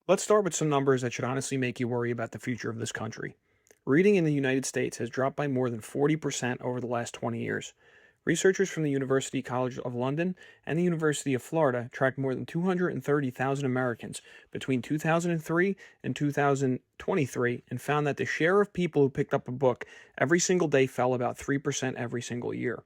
Let's start with some numbers that should honestly make you worry about the future of this country. Reading in the United States has dropped by more than 40% over the last 20 years. Researchers from the University College of London and the University of Florida tracked more than 230,000 Americans between 2003 and 2023 and found that the share of people who picked up a book every single day fell about 3% every single year.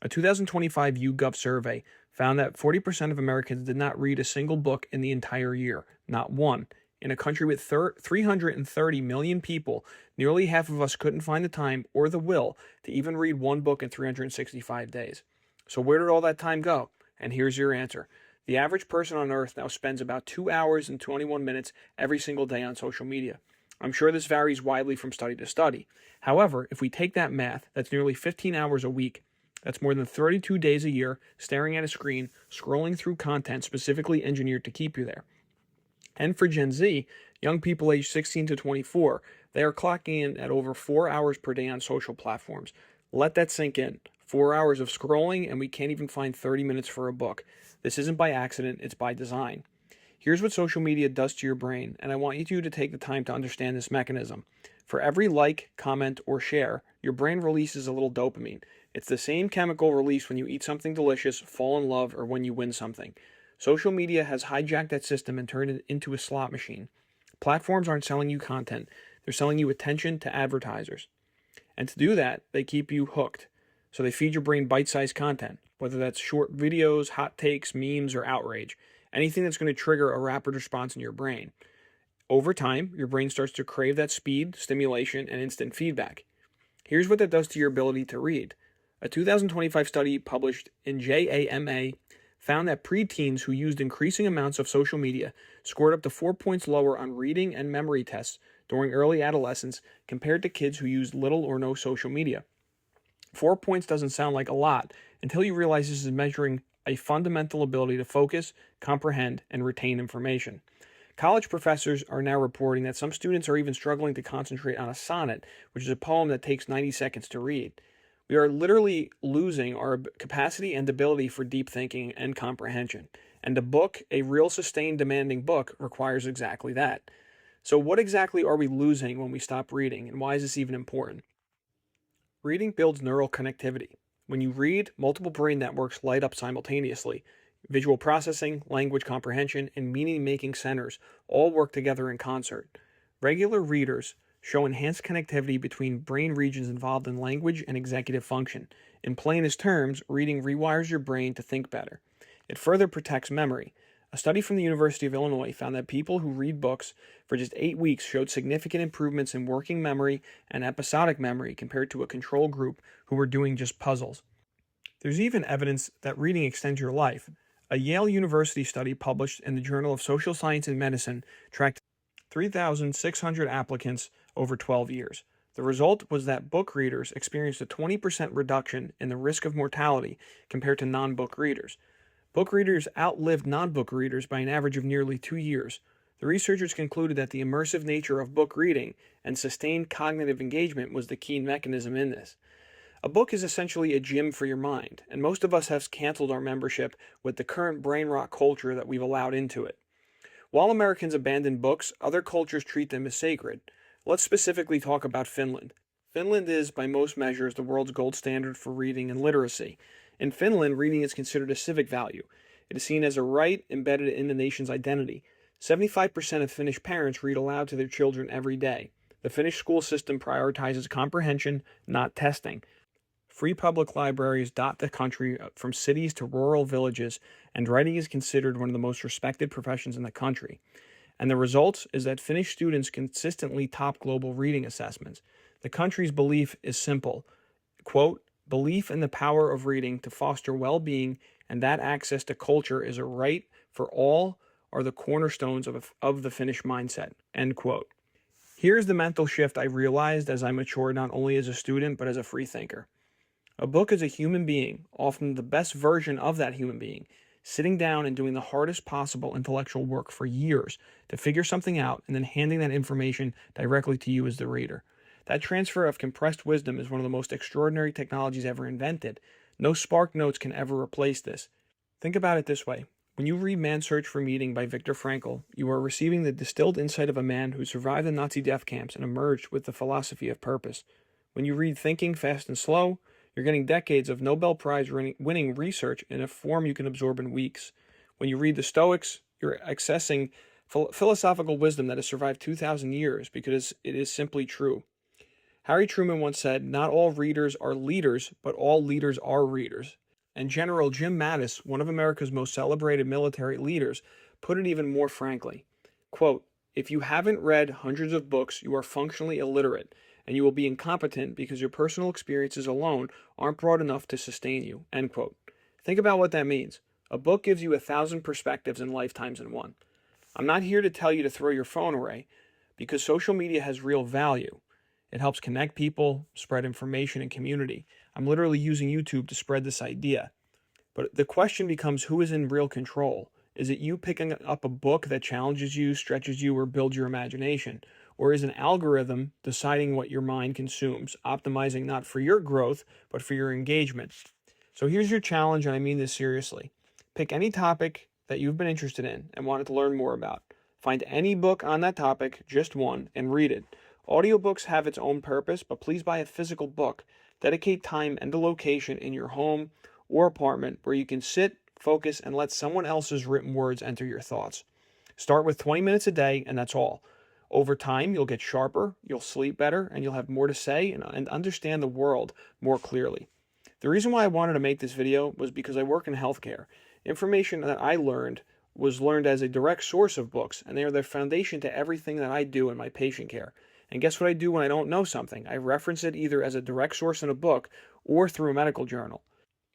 A 2025 YouGov survey found that 40% of Americans did not read a single book in the entire year, not one. In a country with 330 million people, nearly half of us couldn't find the time or the will to even read one book in 365 days. So, where did all that time go? And here's your answer. The average person on earth now spends about 2 hours and 21 minutes every single day on social media. I'm sure this varies widely from study to study. However, if we take that math, that's nearly 15 hours a week. That's more than 32 days a year staring at a screen, scrolling through content specifically engineered to keep you there. And for Gen Z, young people aged 16 to 24, they are clocking in at over 4 hours per day on social platforms. Let that sink in. 4 hours of scrolling, and we can't even find 30 minutes for a book. This isn't by accident, it's by design. Here's what social media does to your brain, and I want you to take the time to understand this mechanism. For every like, comment, or share, your brain releases a little dopamine. It's the same chemical released when you eat something delicious, fall in love, or when you win something. Social media has hijacked that system and turned it into a slot machine. Platforms aren't selling you content, they're selling you attention to advertisers. And to do that, they keep you hooked. So they feed your brain bite sized content, whether that's short videos, hot takes, memes, or outrage. Anything that's going to trigger a rapid response in your brain. Over time, your brain starts to crave that speed, stimulation, and instant feedback. Here's what that does to your ability to read. A 2025 study published in JAMA found that preteens who used increasing amounts of social media scored up to 4 points lower on reading and memory tests during early adolescence compared to kids who used little or no social media. 4 points doesn't sound like a lot until you realize this is measuring a fundamental ability to focus, comprehend, and retain information. College professors are now reporting that some students are even struggling to concentrate on a sonnet, which is a poem that takes 90 seconds to read. We are literally losing our capacity and ability for deep thinking and comprehension. And a book, a real sustained demanding book, requires exactly that. So, what exactly are we losing when we stop reading, and why is this even important? Reading builds neural connectivity. When you read, multiple brain networks light up simultaneously. Visual processing, language comprehension, and meaning making centers all work together in concert. Regular readers show enhanced connectivity between brain regions involved in language and executive function. In plainest terms, reading rewires your brain to think better. It further protects memory. A study from the University of Illinois found that people who read books for just 8 weeks showed significant improvements in working memory and episodic memory compared to a control group who were doing just puzzles. There's even evidence that reading extends your life. A Yale University study published in the Journal of Social Science and Medicine tracked 3,600 applicants over 12 years. The result was that book readers experienced a 20% reduction in the risk of mortality compared to non book readers. Book readers outlived non book readers by an average of nearly 2 years. The researchers concluded that the immersive nature of book reading and sustained cognitive engagement was the key mechanism in this. A book is essentially a gym for your mind, and most of us have canceled our membership with the current brain rot culture that we've allowed into it. While Americans abandon books, other cultures treat them as sacred. Let's specifically talk about Finland. Finland is, by most measures, the world's gold standard for reading and literacy. In Finland, reading is considered a civic value. It is seen as a right embedded in the nation's identity. 75% of Finnish parents read aloud to their children every day. The Finnish school system prioritizes comprehension, not testing. Free public libraries dot the country from cities to rural villages, and writing is considered one of the most respected professions in the country. And the result is that Finnish students consistently top global reading assessments. The country's belief is simple, quote, belief in the power of reading to foster well being and that access to culture is a right for all are the cornerstones of the Finnish mindset, end quote. Here's the mental shift I realized as I matured not only as a student but as a free thinker. A book is a human being, often the best version of that human being, sitting down and doing the hardest possible intellectual work for years to figure something out and then handing that information directly to you as the reader. That transfer of compressed wisdom is one of the most extraordinary technologies ever invented. No Spark Notes can ever replace this. Think about it this way. When you read Man's Search for Meaning by Viktor Frankl, you are receiving the distilled insight of a man who survived the Nazi death camps and emerged with the philosophy of purpose. When you read Thinking, Fast and Slow, you're getting decades of Nobel Prize winning research in a form you can absorb in weeks. When you read the Stoics, you're accessing philosophical wisdom that has survived 2,000 years because it is simply true. Harry Truman once said, "Not all readers are leaders, but all leaders are readers." And General Jim Mattis, one of America's most celebrated military leaders, put it even more frankly. Quote, "If you haven't read hundreds of books, you are functionally illiterate, and you will be incompetent because your personal experiences alone aren't broad enough to sustain you." End quote. Think about what that means. A book gives you 1,000 perspectives and lifetimes in one. I'm not here to tell you to throw your phone away, because social media has real value. It helps connect people, spread information and community. I'm literally using YouTube to spread this idea. But the question becomes, who is in real control? Is it you picking up a book that challenges you, stretches you, or builds your imagination? Or is an algorithm deciding what your mind consumes, optimizing not for your growth, but for your engagement? So here's your challenge, and I mean this seriously. Pick any topic that you've been interested in and wanted to learn more about. Find any book on that topic, just one, and read it. Audiobooks have its own purpose, but please buy a physical book. Dedicate time and a location in your home or apartment where you can sit, focus, and let someone else's written words enter your thoughts. Start with 20 minutes a day, and that's all. Over time, you'll get sharper, you'll sleep better, and you'll have more to say and understand the world more clearly. The reason why I wanted to make this video was because I work in healthcare. Information that I learned was learned as a direct source of books, and they are the foundation to everything that I do in my patient care. And guess what I do when I don't know something? I reference it either as a direct source in a book or through a medical journal.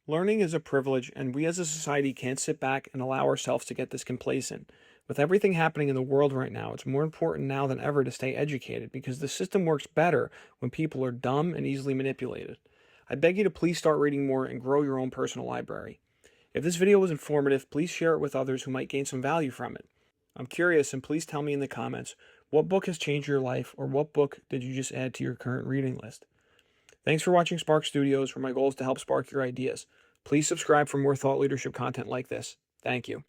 Learning is a privilege, and we as a society can't sit back and allow ourselves to get this complacent. With everything happening in the world right now, it's more important now than ever to stay educated, because the system works better when people are dumb and easily manipulated. I beg you to please start reading more and grow your own personal library. If this video was informative, please share it with others who might gain some value from it. I'm curious, and please tell me in the comments, what book has changed your life, or what book did you just add to your current reading list? Thanks for watching Spark Studios, where my goal is to help spark your ideas. Please subscribe for more thought leadership content like this. Thank you.